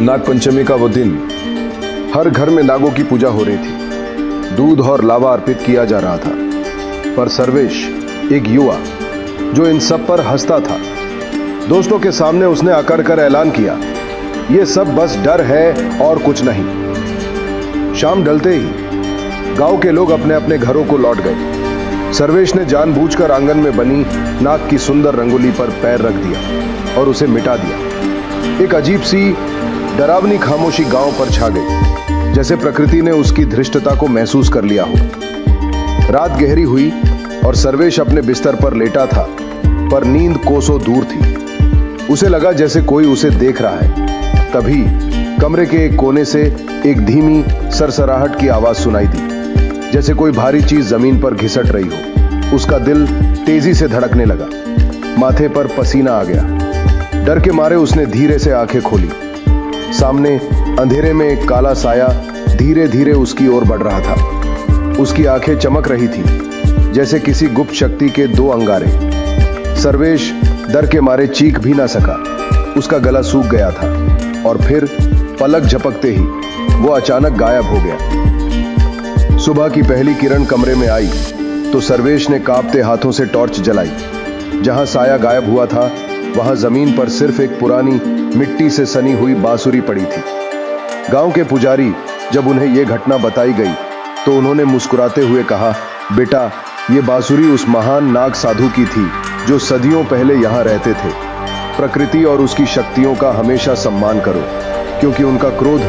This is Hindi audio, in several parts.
नागपंचमी का वो दिन, हर घर में नागों की पूजा हो रही थी। दूध और लावा अर्पित किया जा रहा था। पर सर्वेश, एक युवा जो इन सब पर हंसता था, दोस्तों के सामने उसने अकड़ कर ऐलान किया, ये सब बस डर है और कुछ नहीं। शाम ढलते ही गांव के लोग अपने अपने घरों को लौट गए। सर्वेश ने जानबूझकर आंगन में बनी नाग की सुंदर रंगोली पर पैर रख दिया और उसे मिटा दिया। एक अजीब सी डरावनी खामोशी गांव पर छा गई, जैसे प्रकृति ने उसकी धृष्टता को महसूस कर लिया हो। रात गहरी हुई और सर्वेश अपने बिस्तर पर लेटा था, पर नींद कोसों दूर थी। उसे लगा जैसे कोई उसे देख रहा है। तभी कमरे के एक कोने से एक धीमी सरसराहट की आवाज सुनाई दी, जैसे कोई भारी चीज जमीन पर घिसट रही हो। उसका दिल तेजी से धड़कने लगा, माथे पर पसीना आ गया। डर के मारे उसने धीरे से आंखें खोली। सामने अंधेरे में एक काला साया धीरे धीरे उसकी ओर बढ़ रहा था। उसकी आंखें चमक रही थी, जैसे किसी गुप्त शक्ति के दो अंगारे। सर्वेश डर के मारे चीख भी ना सका। उसका गला सूख गया था और फिर पलक झपकते ही वो अचानक गायब हो गया। सुबह की पहली किरण कमरे में आई तो सर्वेश ने कांपते हाथों से टॉर्च जलाई। जहां साया गायब हुआ था, वहां जमीन पर सिर्फ एक पुरानी मिट्टी से सनी हुई बांसुरी पड़ी थी। गांव के पुजारी जब उन्हें यह घटना बताई गई तो उन्होंने मुस्कुराते हुए कहा, बेटा, ये बांसुरी उस महान नाग साधु की थी जो सदियों पहले यहां रहते थे। प्रकृति और उसकी शक्तियों का हमेशा सम्मान करो, क्योंकि उनका क्रोध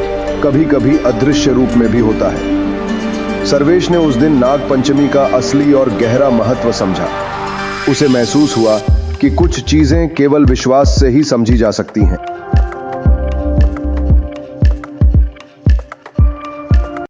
कभी कभी अदृश्य रूप में भी होता है। सर्वेश ने उस दिन नाग पंचमी का असली और गहरा महत्व समझा। उसे महसूस हुआ कि कुछ चीजें केवल विश्वास से ही समझी जा सकती हैं।